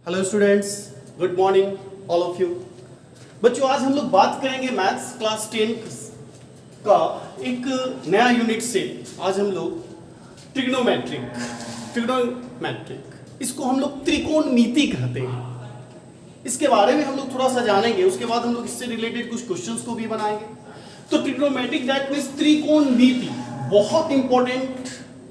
Hello students, good morning all of you. बच्चों, आज हम लोग बात करेंगे मैथ्स क्लास 10 का एक नया यूनिट से। आज हम लोग ट्रिग्नोमेट्रिक इसको हम लोग त्रिकोणमिति कहते हैं। इसके बारे में हम लोग थोड़ा सा जानेंगे, उसके बाद हम लोग इससे रिलेटेड कुछ क्वेश्चंस को भी बनाएंगे। तो ट्रिग्नोमेट्रिक दैट मींस त्रिकोणमिति बहुत इंपॉर्टेंट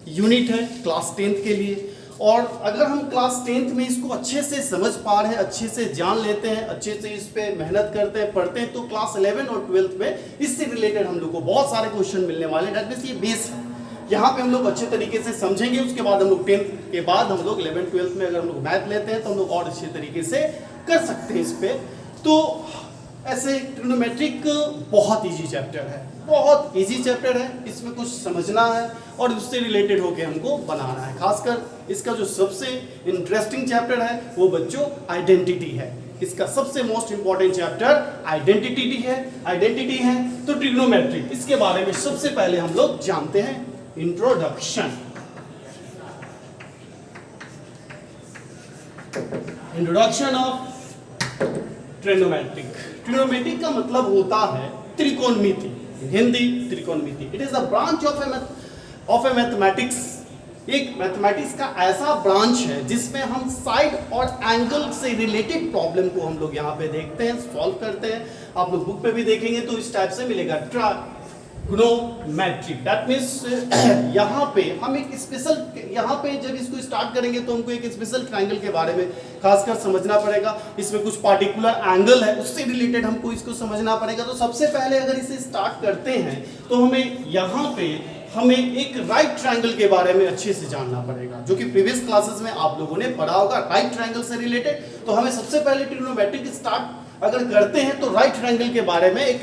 यूनिट है क्लास 10 के लिए। और अगर हम क्लास 10th में इसको अच्छे से समझ पा रहे हैं, अच्छे से जान लेते हैं, अच्छे से इस पे मेहनत करते हैं, पढ़ते हैं, तो क्लास 11 और 12th में इससे रिलेटेड हम लोग को बहुत सारे क्वेश्चन मिलने वाले हैं। दैट मींस ये बेस है, यहाँ पे हम लोग अच्छे तरीके से समझेंगे। उसके बाद हम लोग 10th के बाद हम लोग 11 12th में अगर हम लोग मैथ लेते हैं तो हम लोग और अच्छे तरीके से कर सकते हैं इस पे। तो ऐसे ट्रिग्नोमेट्रिक बहुत इजी चैप्टर है, बहुत इजी चैप्टर है। इसमें कुछ समझना है और उससे रिलेटेड होके हमको बनाना है। खासकर इसका जो सबसे इंटरेस्टिंग चैप्टर है वो बच्चों आइडेंटिटी है। इसका सबसे मोस्ट इंपॉर्टेंट चैप्टर आइडेंटिटी है। तो ट्रिग्नोमेट्रिक इसके बारे में सबसे पहले हम लोग जानते हैं इंट्रोडक्शन ऑफ ट्रिग्नोमेट्रिक का मतलब होता है त्रिकोणमिति, हिंदी त्रिकोणमिति। It is a branch of a mathematics. एक मैथमेटिक्स का ऐसा ब्रांच है जिसमें हम साइड और एंगल से रिलेटेड प्रॉब्लम को हम लोग यहाँ पे देखते हैं, सॉल्व करते हैं। आप लोग बुक पे भी देखेंगे तो इस टाइप से मिलेगा ट्रिग्नोमेट्रिक। दैट मींस यहाँ पे हम एक स्पेशल, यहाँ पे जब इसको स्टार्ट करेंगे तो हमको एक स्पेशल ट्रायंगल के बारे में खासकर समझना पड़ेगा। इसमें कुछ पार्टिकुलर एंगल है, उससे रिलेटेड हमको इसको समझना पड़ेगा। तो सबसे पहले अगर इसे स्टार्ट करते हैं तो हमें एक राइट ट्रायंगल के बारे में अच्छे से जानना पड़ेगा, जो कि प्रीवियस क्लासेस में आप लोगों ने पढ़ा होगा राइट ट्रायंगल से रिलेटेड। तो हमें सबसे पहले ट्रिग्नोमेट्रिक स्टार्ट अगर करते हैं तो राइट ट्रायंगल के बारे में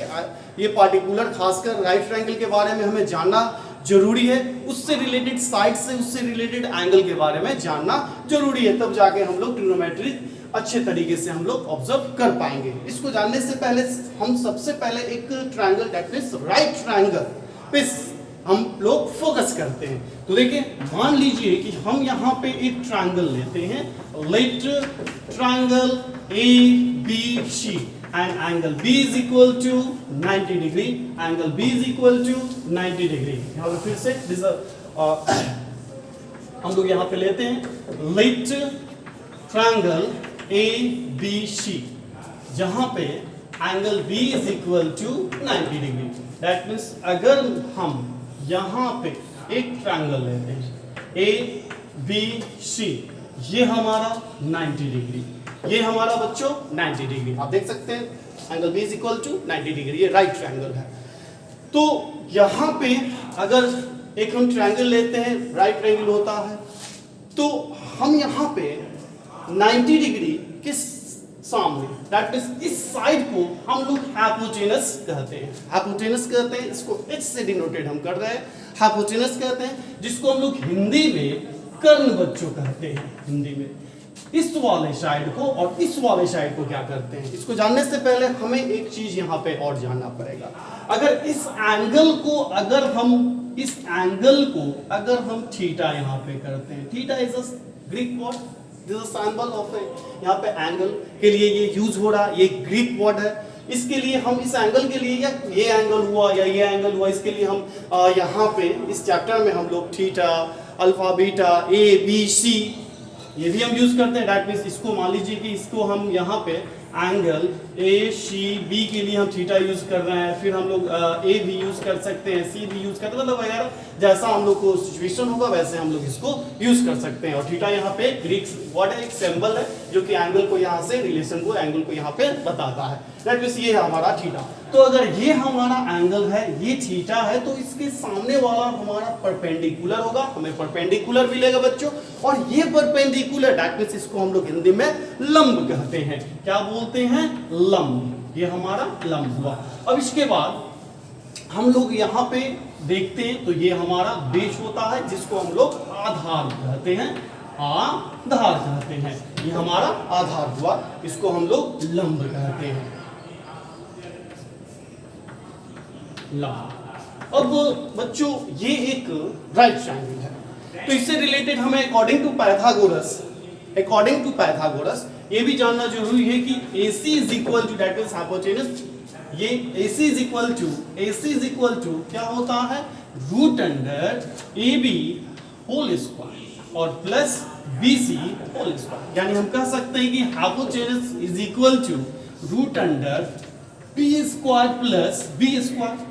ये पार्टिकुलर खासकर राइट ट्रायंगल के बारे में हमें जानना जरूरी है। उससे रिलेटेड साइड से, उससे रिलेटेड एंगल के बारे में जानना जरूरी है, तब जाके हम लोग ट्रिग्नोमेट्रिक अच्छे तरीके से हम लोग ऑब्जर्व कर पाएंगे। इसको जानने से पहले हम सबसे पहले एक triangle that means right triangle पे हम लोग फोकस करते हैं। तो देखिए, मान लीजिए कि हम यहाँ पे एक ट्रायंगल लेते हैं, let triangle ABC and angle B is equal to 90 degree, angle B is equal to 90 degree। यहाँ पे फिर से हम लोग यहाँ पे लेते हैं लेट ट्रायंगल ABC, जहाँ पे angle B is equal to 90 degree. That means अगर हम यहाँ पे एक ट्रायंगल लेते हैं ABC, ये हमारा 90 डिग्री, ये हमारा बच्चों 90 डिग्री। आप देख सकते हैं angle B is equal to 90 degree, ये राइट ट्रायंगल है। तो यहाँ पे अगर एक हम ट्रायंगल लेते हैं, राइट ट्रायंगल होता है, तो हम यहाँ पे 90 डिग्री के सामने दैट मींस इस साइड को हम लोग हाइपोटेनस कहते हैं। इसको H से डिनोटेड हम कर रहे हैं, हाइपोटेनस कहते हैं, जिसको हम लोग हिंदी में कर्ण बच्चों कहते हैं। हिंदी में इस वाले साइड को और इस वाले साइड को क्या करते हैं, इसको जानने से पहले हमें एक चीज यहाँ पे और जानना पड़ेगा। अगर इस एंगल को अगर हम थीटा यहाँ पे करते हैं, theta is a Greek word, this is a symbol of यहाँ पे एंगल के लिए ये यूज हो रहा है, ये ग्रीक वर्ड है। इसके लिए हम इस एंगल के लिए, या ये एंगल हुआ या ये एंगल हुआ, इसके लिए हम यहाँ पे इस चैप्टर में हम लोग थीटा, अल्फा, बीटा, ABC ये भी हम यूज करते हैं। दैट मींस इसको मान लीजिए कि इसको हम यहाँ पे एंगल ACB के लिए हम थीटा यूज कर रहे हैं, फिर हम लोग A भी यूज कर सकते हैं, C भी यूज करते हैं, मतलब वगैरह जैसा हम लोग को सिचुएशन होगा वैसे हम लोग इसको यूज कर सकते हैं। और थीटा यहाँ पे ग्रीक वर्ड है, एक सिंबल है जो कि एंगल को यहाँ से रिलेशन को, एंगल को यहाँ पे बताता है। दैट मींस ये है हमारा थीटा। तो अगर ये हमारा एंगल है, ये थीटा है, तो इसके सामने वाला हमारा परपेंडिकुलर होगा, हमें परपेंडिकुलर मिलेगा बच्चों। और ये परपेंडिकुलर दैट मींस इसको हम लोग हिंदी में लंब कहते हैं। क्या बोलते हैं? लंब। ये हमारा लंब हुआ। अब इसके बाद हम लोग यहाँ पे देखते हैं तो ये हमारा बेस होता है, जिसको हम लोग आधार कहते हैं, आधार कहते हैं। ये हमारा आधार हुआ, इसको हम लोग लंब कहते हैं, लंब। अब बच्चों ये एक राइट ट्रायंगल है, तो इससे रिलेटेड हमें अकॉर्डिंग टू पाइथागोरस ये भी जानना जरूरी है कि AC is equal to that means hypotenuse, ये AC इज इक्वल टू क्या होता है root under AB whole square और प्लस BC होल स्क्वायर। यानी हम कह सकते हैं कि hypotenuse is equal to root under P square plus B square,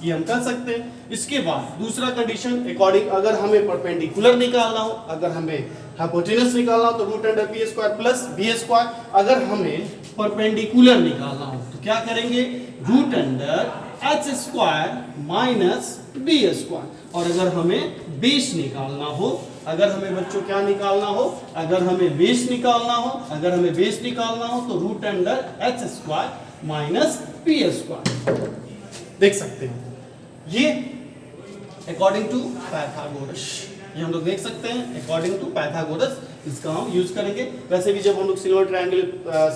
ये हम कर सकते हैं। इसके बाद दूसरा कंडीशन अकॉर्डिंग अगर हमें परपेंडिकुलर निकालना हो, अगर हमें हाइपोटेनस निकालना हो तो root under P square plus B square, अगर हमें परपेंडिकुलर निकालना हो तो क्या करेंगे root under H square minus B square, और अगर हमें बेस निकालना हो, अगर हमें बच्चों क्या निकालना हो, अगर हमें बेस निकालना हो तो root under H square minus P square. देख सकते हैं ये अकॉर्डिंग टू पाइथागोरस, ये हम लोग देख सकते हैं अकॉर्डिंग टू पाइथागोरस, इसका हम यूज करेंगे। वैसे भी जब हम लोग सिमिलर ट्रायंगल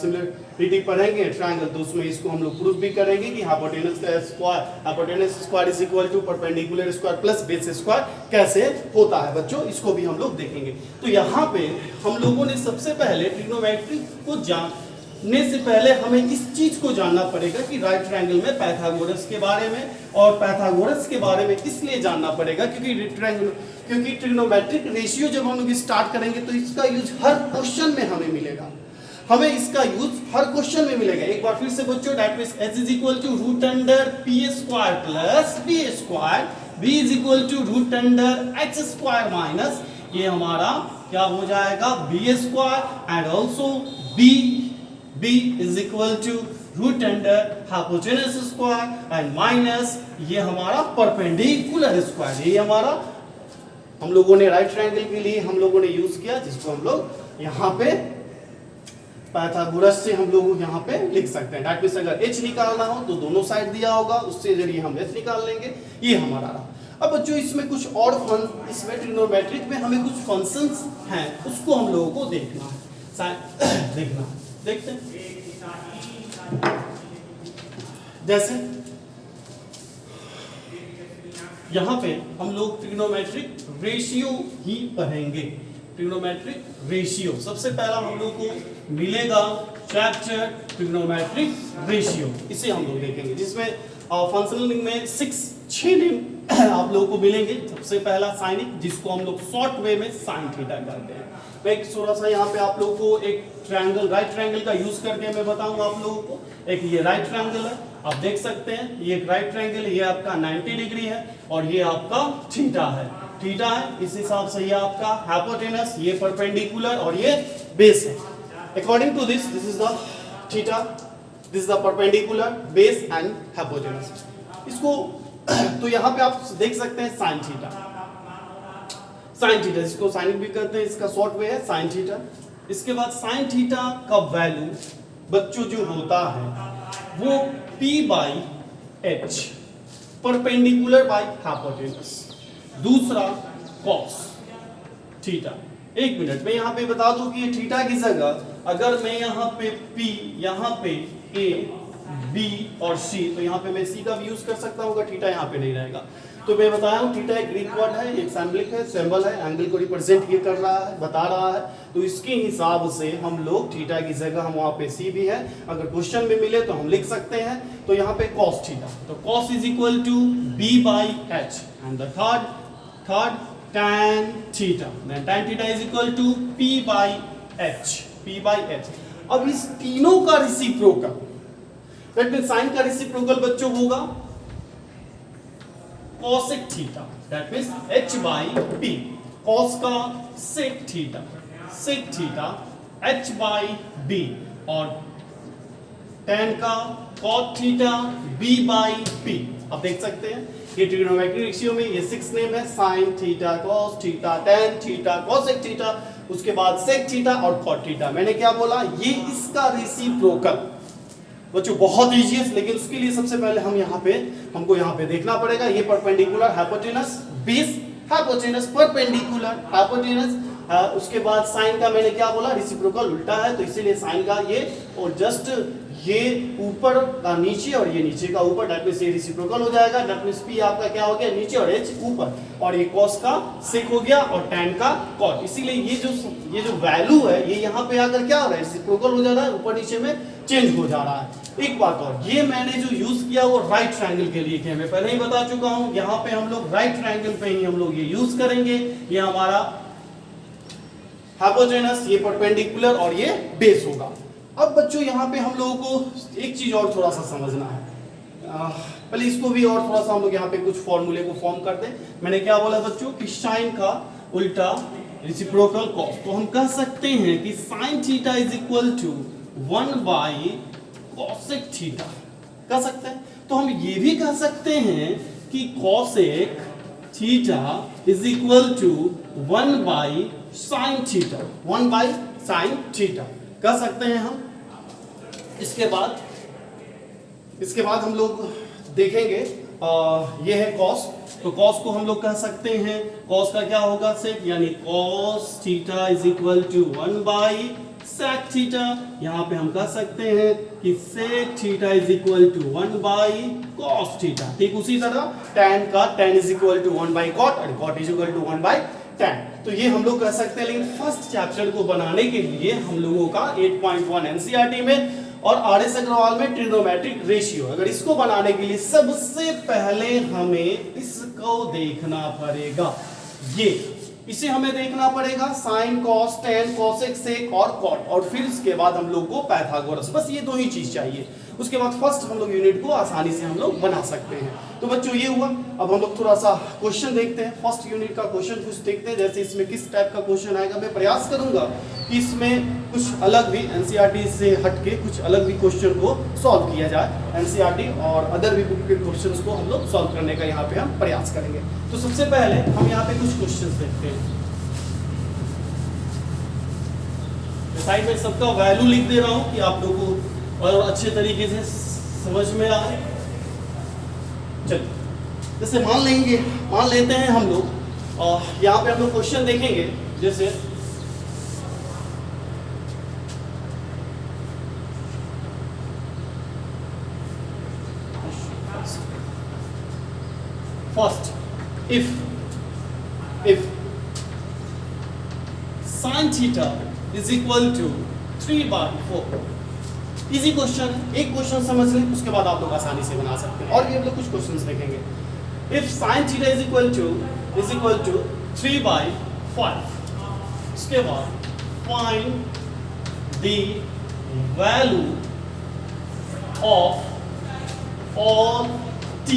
सिमिलरिटी पढ़ेंगे ट्रायंगल तो उसमें इसको हम लोग प्रूफ भी करेंगे कि hypotenuse square is equal to perpendicular square plus base square कैसे होता है बच्चों, इसको भी हम लोग देखेंगे। तो यहाँ पे हम लोगों ने सबसे पहले ट्रिग्नोमेट्री को जानने से पहले हमें इस चीज को जानना पड़ेगा कि राइट ट्रायंगल में पाइथागोरस के बारे में, और पाइथागोरस के बारे में इसलिए जानना पड़ेगा क्योंकि ट्रिग्नोमेट्रिक रेशियो जब हम लोग स्टार्ट करेंगे तो इसका यूज हर क्वेश्चन में हमें मिलेगा, एक बार फिर से बच्चों that means h is equal to root under P square plus B square, B is equal to root under H square minus ये हमारा क्या हो जाएगा B square, and also B is equal to root under hypotenuse square and minus ये हमारा perpendicular square, ये हमारा हम लोगों ने राइट ट्रायंगल के लिए हम लोगों ने यूज किया, जिसको हम लोग यहाँ पे पाइथागोरस से हम लोग यहाँ पे लिख सकते हैं। दैट मींस अगर h निकालना हो तो दोनों साइड दिया होगा, उससे जरिए हम h निकाल लेंगे, ये हमारा रहा। अब बच्चों इसमें कुछ और इसमें ट्रिग्नोमेट्रिक में हमें कुछ फंक्शंस हैं, उसको हम लोगों को देखना है देखते हैं। जैसे यहाँ पे हम लोग ट्रिग्नोमेट्रिक रेशियो ही पढ़ेंगे। ट्रिग्नोमेट्रिक रेशियो सबसे पहला हम लोग को मिलेगा चैप्टर ट्रिग्नोमेट्रिक रेशियो, इसे हम लोग देखेंगे, जिसमें फंक्शनल में 6 नेम आप लोगों को मिलेंगे। सबसे पहला साइनिक, जिसको हम लोग शॉर्ट वे में साइन थीटा कहते हैं। मैं थोड़ा सा यहाँ पे आप लोगों को एक ट्रायंगल राइट ट्रायंगल का यूज करके मैं बताऊंगा आप लोगों को। एक ये राइट ट्रायंगल है, आप देख सकते हैं ये एक राइट ट्रायंगल है, ये आपका 90 डिग्री है और ये आपका थीटा है। इस हिसाब से ये आपका हाइपोटेनस, ये परपेंडिकुलर और ये बेस है। According to this is the theta, this is the perpendicular, base and hypotenuse. इसको तो यहाँ पे आप देख सकते हैं साइन थीटा, जिसको साइन भी कहते हैं, इसका शॉर्ट वे है साइन थीटा। इसके बाद साइन थीटा का वैल्यू बच्चों जो होता है वो P/H परपेंडिकुलर बाय हाइपोटेनस। दूसरा कॉस थीटा। एक मिनट में यहाँ पे बता दूं कि ये थीटा की जगह अगर मैं यहाँ पे P, यहाँ पे A, B और C, तो यहाँ पे मैं C का भी यूज कर सकता हूँ, थीटा यहाँ पे नहीं रहेगा। तो मैं बताया हूँ थीटा एक ग्रीक वर्ड है, एक सिंबल है, एंगल को रिप्रेजेंट ये कर रहा है, बता रहा है। तो इसके हिसाब से हम लोग थीटा की जगह हम वहाँ पे C भी है, अगर क्वेश्चन में मिले तो हम लिख सकते हैं। तो यहाँ पे cos थीटा, तो cos is equal to B/H, and the third tan theta, then tan theta is equal to P/H। अब इस तीनों का रेसिप्रोकल, दैट मींस साइन का रेसिप्रोकल बच्चों होगा cosec theta, that means H/P। cos का sec थीटा H/B, और tan का cot थीटा B/P। आप देख सकते हैं ये ट्रिग्नोमेट्रिक रेशियो में ये 6 नेम है, sine theta, cos theta, tan theta, cosec theta, उसके बाद sec थीटा और cot थीटा। मैंने क्या बोला, ये इसका रेसिप्रोकल बच्चों बहुत इजी है, लेकिन उसके लिए सबसे पहले हमको यहाँ पे देखना पड़ेगा ये perpendicular hypotenuse, base hypotenuse, perpendicular hypotenuse उसके बाद साइन का मैंने क्या बोला, रेसिप्रोकल उल्टा है, तो इसीलिए साइन का ये, और जस्ट ये ऊपर का नीचे और ये नीचे का ऊपर, दैट मींस ये रेसिप्रोकल हो जाएगा। दैट मींस पी आपका क्या हो गया, नीचे और एच ऊपर, और ये कॉस का सेक हो गया और टैन का कॉट। इसीलिए ये जो वैल्यू है ये यहाँ पे आकर क्या हो रहा है, रेसिप्रोकल हो जा रहा है, ऊपर नीचे में चेंज हो जा रहा है। एक बात और, ये मैंने जो यूज किया वो राइट ट्रायंगल के लिए किया, मैं पहले ही बता चुका हूं। यहाँ पे हम लोग राइट ट्रायंगल पे ही हम लोग ये यूज करेंगे। ये हमारा हाइपोटेनस, ये परपेंडिकुलर और ये बेस होगा। अब बच्चों यहाँ पे हम लोगों को एक चीज और थोड़ा सा समझना है, पहले इसको भी और थोड़ा सा हम लोग यहाँ पे कुछ फॉर्मूले को फॉर्म कर दें। मैंने क्या बोला बच्चों कि साइन का उल्टा रेसिप्रोकल कॉस, तो हम कह सकते हैं कि sine theta is equal to 1 by cosec theta, कह सकते हैं। तो हम ये भी कह सकते हैं कि cosec theta is equal to 1 by sine theta, 1 by sine theta कह सकते हैं हम। इसके बाद हम लोग देखेंगे ये है कॉस, तो कॉस को हम लोग कह सकते हैं, कॉस का क्या होगा सेक, यानी cos theta is equal to 1 by sec theta. यहाँ पे हम कह सकते हैं कि sec theta is equal to 1 by cos theta. ठीक उसी तरह टैन का tan is equal to 1 by cot और cot is equal to 1 by tan. तो ये हम लोग कह सकते हैं, लेकिन फर्स्ट चैप्टर को बनाने के लिए हम लोगों का 8.1 एनसीईआरटी में और आरएस अग्रवाल में ट्रिग्नोमेट्रिक रेशियो, अगर इसको बनाने के लिए सबसे पहले हमें इसको देखना पड़ेगा। इसे हमें देखना पड़ेगा, sine cos tan cosec sec और कॉट, और फिर इसके बाद हम लोग को पाइथागोरस, बस ये दो ही चीज चाहिए। उसके बाद फर्स्ट हम लोग यूनिट को आसानी से हम लोग बना सकते हैं। तो बच्चों ये हुआ। अब हम लोग थोड़ा सा क्वेश्चन देखते हैं, फर्स्ट यूनिट का क्वेश्चन कुछ देखते हैं, जैसे इसमें किस टाइप का क्वेश्चन आएगा। मैं प्रयास करूंगा कि इसमें कुछ अलग भी एनसीईआरटी से हटके कुछ अलग भी क्वेश्चन को सॉल्व किया जाए। एनसीईआरटी और अदर भी बुक के क्वेश्चंस को हम लोग सॉल्व करने का यहाँ पे हम प्रयास करेंगे। तो सबसे पहले हम यहाँ पे कुछ क्वेश्चंस देखते हैं। साइड में सबका वैल्यू लिख दे रहा हूँ कि आप लोगों को और अच्छे तरीके से समझ में आए। चलिए, जैसे मान लेते हैं हम लोग, और यहाँ पे हम लोग क्वेश्चन देखेंगे। जैसे first, if sin theta is equal to 3/4, easy question, एक क्वेश्चन समझ लें, उसके बाद आप लोग आसानी से बना सकते हैं। और भी हम लोग कुछ क्वेश्चंस देखेंगे। If sin theta is equal to 3/5, उसके बाद find the value of all t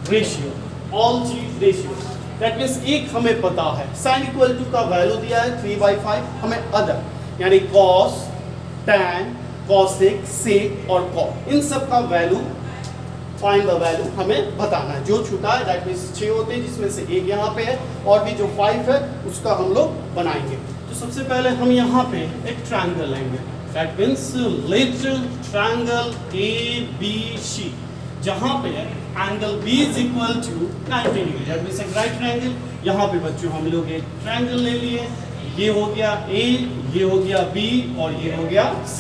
ratio, all t ratio. That means एक हमें पता है, sin इक्वल टू का वैल्यू दिया है 3/5, हमें अदर यानी cos, tan, cosec, sec और cot, इन सब का वैल्यू, फाइंड द वैल्यू हमें बताना है। जो छूटा है दैट मीन्स 6 होते हैं, जिसमें से एक यहाँ पे है, और भी जो 5 है उसका हम लोग बनाएंगे। तो सबसे पहले हम यहाँ पे एक ट्रायंगल लेंगे, that means little triangle ABC, जहाँ पे angle B is equal to 90 degree, that means एक राइट ट्रायंगल। यहाँ पे बच्चों हम लोग एक ट्रायंगल ले लिए, ये हो गया A, ये हो गया B और ये हो गया C।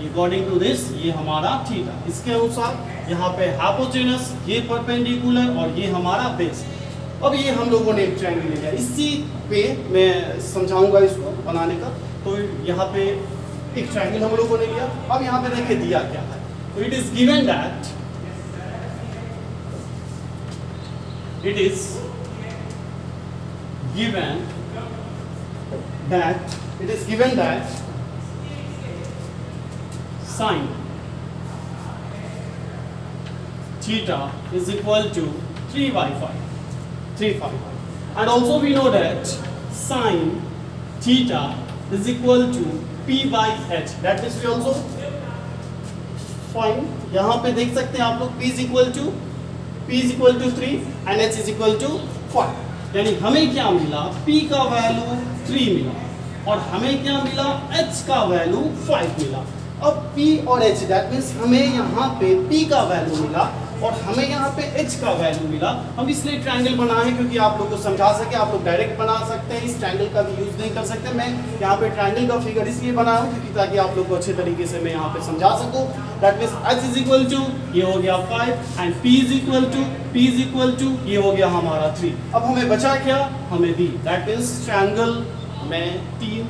अकॉर्डिंग टू दिस ये हमारा थीटा, इसके अनुसार यहाँ पे हाइपोटेनस, ये परपेंडिकुलर और ये हमारा बेस। अब ये हम लोगों ने एक ट्रायंगल ले लिया, इसी पे मैं समझाऊंगा इसको बनाने का। तो यहाँ पे एक ट्रायंगल हम लोगों ने लिया। अब यहाँ पे देखिए दिया क्या है, तो it is given that it is given that sin theta is equal to 3/5, and also we know that sin theta is equal to p/h, that means we also find, यहाँ पे देख सकते हैं आप लोग p is equal to 3 and h is equal to 5, यानी हमें क्या मिला, p का वैल्यू 3 मिला और हमें क्या मिला, h का वैल्यू 5 मिला। अब p और h दैट मीन्स हमें यहाँ पे p का वैल्यू मिला और हमें यहाँ पे h का वैल्यू मिला। हम इसलिए ट्रायंगल बनाए हैं क्योंकि आप लोग को समझा सके, आप लोग डायरेक्ट बना सकते हैं, इस ट्रायंगल का भी यूज नहीं कर सकते। मैं यहाँ पे ट्रायंगल का फिगर इसलिए बनाया हूँ क्योंकि ताकि आप लोग को अच्छे तरीके से मैं यहाँ पे समझा सकूँ। That means h is equal to ये हो गया 5 and p is equal to ये हो गया हमारा 3। अब हमें बचा क्या, हमें b। दैट मीन्स ट्रायंगल में 3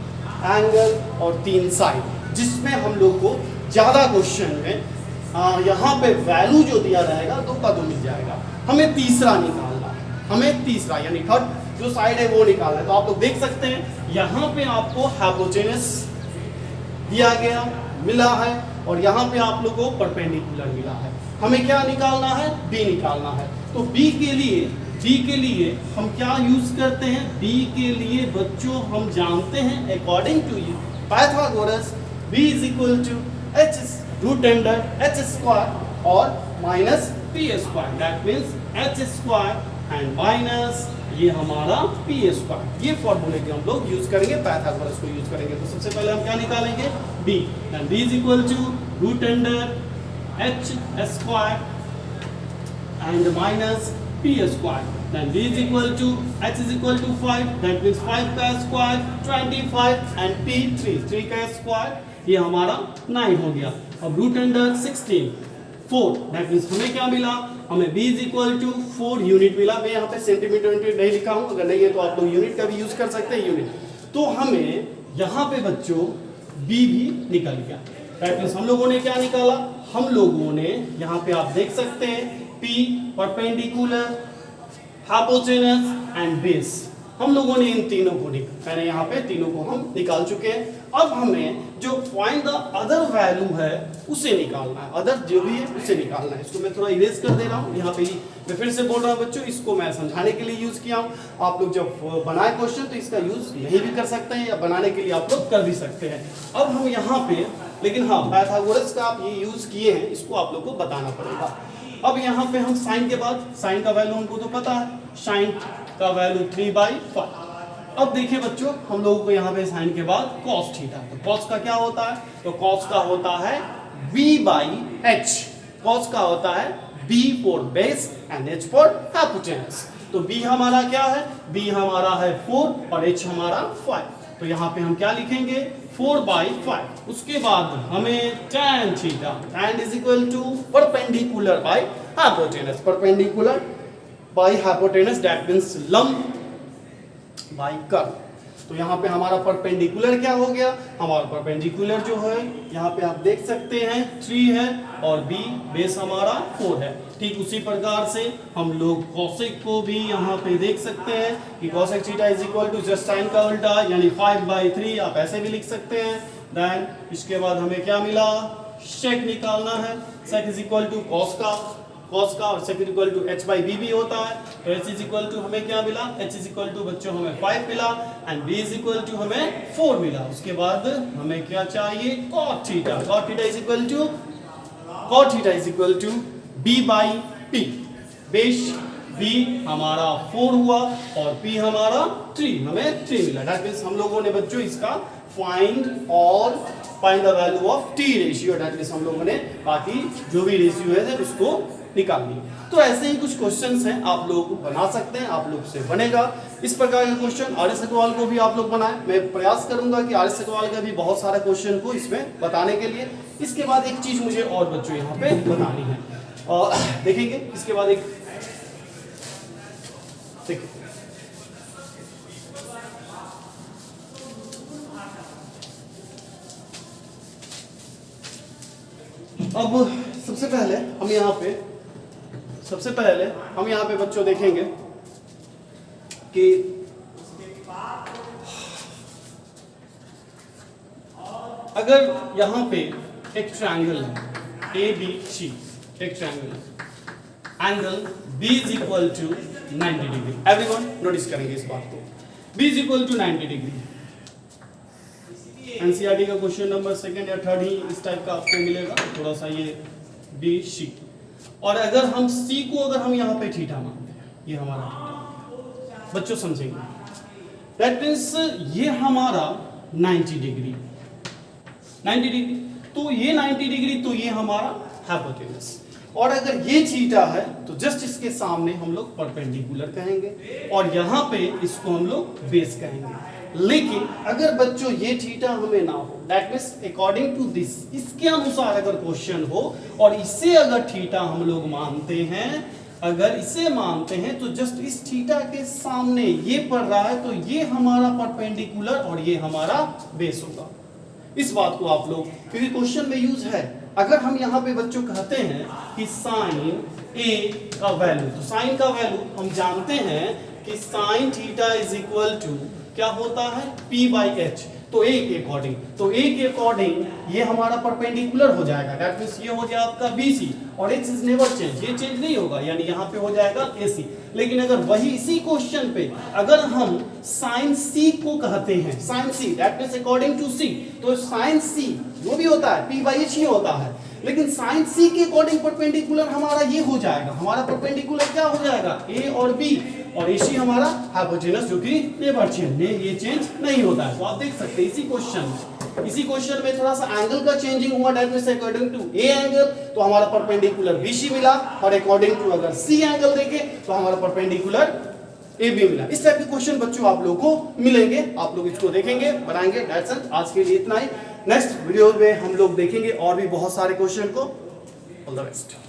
एंगल और 3 साइड, जिसमें हम लोग को ज्यादा क्वेश्चन में यहाँ पे वैल्यू जो दिया रहेगा 2 का 2 मिल जाएगा। हमें तीसरा निकालना है, हमें तीसरा यानी थर्ड जो साइड है वो निकालना है। तो आप लोग देख सकते हैं यहाँ पे आपको हाइपोटेनस दिया गया मिला है और यहाँ पे आप लोग को परपेंडिकुलर मिला है। हमें क्या निकालना है, बी निकालना है। तो बी के लिए हम क्या यूज करते हैं, बी के लिए बच्चों हम जानते हैं according to Pythagoras b is equal to h root under h square और minus p square. That means h square and minus ये हमारा p स्क्वायर। ये फॉर्मूले के हम लोग यूज करेंगे, पाइथागोरस को यूज करेंगे। तो सबसे पहले हम क्या निकालेंगे, b and b is equal to root under h square and minus p square. Then b is equal to h is equal to 5, that means 5 का स्क्वायर 25 and p 3 का स्क्वायर ये हमारा 9 हो गया। अब रूट अंडर 16 4, that means हमें क्या मिला, हमें b is equal to 4 unit मिला। मैं यहाँ पे सेंटीमीटर नहीं लिखा हूँ, अगर नहीं है तो आप लोग यूनिट का भी यूज कर सकते हैं, यूनिट। तो हमें यहाँ पे बच्चों b भी निकल गया। that means हम लोगों ने क्या निकाला, हम लोगों ने यहाँ पे आप देख सकते हैं p perpendicular hypotenuse and base, हम लोगों ने इन तीनों को मैंने यहाँ पे तीनों को हम निकाल चुके हैं। अब हमें जो फाइंड द अदर वैल्यू है उसे निकालना है, अदर जो भी है उसे निकालना है। इसको मैं थोड़ा इरेज कर दे रहा हूँ यहाँ पे ही। मैं फिर से बोल रहा हूँ बच्चों, इसको मैं समझाने के लिए यूज किया हूँ। आप लोग जब बनाए क्वेश्चन तो इसका यूज नहीं भी कर सकते हैं या बनाने के लिए आप लोग कर भी सकते हैं। अब हम यहाँ पे, लेकिन हाँ पाइथागोरस का आप ये यूज किए हैं, इसको आप लोग को बताना पड़ेगा। अब यहाँ पे हम साइन के बाद, साइन का वैल्यू हमको तो पता है, साइन का वैल्यू 3/5। अब देखिए बच्चों, हम लोगों को यहाँ पे साइन के बाद cos थीटा, तो cos का क्या होता है, तो cos का होता है v/h। cos का होता है b for base and h for hypotenuse. तो b हमारा क्या है, b हमारा है 4 और h हमारा 5। तो यहाँ पे हम क्या लिखेंगे, 4/5। उसके बाद हमें tan theta, tan is equal to perpendicular by hypotenuse, perpendicular by hypotenuse, that means लंब बाय कर्व। तो यहाँ पे हमारा परपेंडिकुलर क्या हो गया, हमारा परपेंडिकुलर जो है यहाँ पे आप देख सकते हैं 3 है और b बेस हमारा 4 है। ठीक उसी प्रकार से हम लोग कॉसेक को भी यहाँ पे देख सकते हैं कि cosec theta is equal to just sine का उल्टा यानी 5/3, आप ऐसे भी लिख सकते हैं। देन इसके बाद हमें क्या मिला, सेक निकालना है। सेक इज इक्वल टू कॉस का और सेक इक्वल टू h/b भी होता है। तो h इज इक्वल टू हमें क्या मिला, h इज इक्वल टू बच्चों हमें 5 मिला and b is equal to हमें 4 मिला। उसके बाद हमें क्या चाहिए, cot theta. cot theta is equal to b/p। Base b हमारा 4 हुआ और p हमारा 3, हमें 3 मिला। दैट मींस हम लोगों ने बच्चों इसका find the value of t ratio, that means हम लोगों ने बाकी जो भी रेशियो है उसको निकाल ली। तो ऐसे ही कुछ क्वेश्चंस हैं, आप लोग बना सकते हैं, आप लोग से बनेगा इस प्रकार के क्वेश्चन। आर एस अग्रवाल को भी आप लोग बनाएं, मैं प्रयास करूंगा कि आर एस अग्रवाल का भी बहुत सारा क्वेश्चन को इसमें बताने के लिए। इसके बाद एक चीज मुझे और बच्चों यहाँ पे बतानी है, और देखेंगे इसके बाद एक देखिए अब सबसे पहले हम यहाँ पे बच्चों देखेंगे कि अगर यहाँ पे एक ट्रायंगल है ABC, एक ट्रायंगल है, angle B is equal to 90 degree. Everyone notice करेंगे इस बात को, B is equal to 90 degree. NCERT का क्वेश्चन नंबर 2nd या 3rd ही इस टाइप का आपको मिलेगा, थोड़ा सा ये BC। और अगर हम C को अगर हम यहाँ पे थीटा मानते हैं, ये हमारा थीटा, बच्चों समझेंगे, दैट मींस ये हमारा 90 डिग्री, तो ये 90 डिग्री, तो ये हमारा हाइपोटेनस। और अगर ये थीटा है तो जस्ट इसके सामने हम लोग परपेंडिकुलर कहेंगे और यहाँ पे इसको हम लोग बेस कहेंगे। लेकिन अगर बच्चों ये थीटा हमें ना हो, that means according to this, इसके अनुसार अगर क्वेश्चन हो और इसे अगर थीटा हम लोग मानते हैं, अगर इसे मानते हैं तो जस्ट इस थीटा के सामने ये पड़ रहा है तो ये हमारा परपेंडिकुलर और ये हमारा बेस होगा। इस बात को आप लोग, क्योंकि क्वेश्चन में यूज है, अगर हम यहाँ पे बच्चों कहते हैं कि साइन ए का वैल्यू, तो साइन का वैल्यू हम जानते हैं कि sine theta is equal to क्या होता है, P बाई एच। तो ए के अकॉर्डिंग, तो ए के अकॉर्डिंग ये हमारा परपेंडिकुलर हो जाएगा, दैट मींस ये हो जाएगा आपका BC और x इज नेवर चेंज, ये चेंज नहीं होगा, यानी यहाँ पे हो जाएगा AC। लेकिन अगर वही इसी क्वेश्चन पे अगर हम साइन C को कहते हैं, sine C that means according to C, तो साइन C जो भी होता है P बाई एच ही होता है, लेकिन साइन C के अकॉर्डिंग परपेंडिकुलर हमारा ये हो जाएगा, हमारा परपेंडिकुलर क्या हो जाएगा, A और B, और AC हमारा हाइपोटेनस जो कि नेवर चेंज, ये चेंज नहीं होता है। तो आप देख सकते हैं इसी क्वेश्चन में थोड़ा सा एंगल का चेंजिंग हुआ, that means according to A angle तो हमारा परपेंडिकुलर BC मिला, और अकॉर्डिंग टू अगर C एंगल देखें तो हमारा परपेंडिकुलर AB मिला। इस टाइप के क्वेश्चन बच्चों आप लोगों को मिलेंगे, आप लोग इसको देखेंगे, बनाएंगे। दैट्स इट, आज के लिए इतना ही। नेक्स्ट वीडियो में हम लोग देखेंगे और भी बहुत सारे क्वेश्चन को। All the best.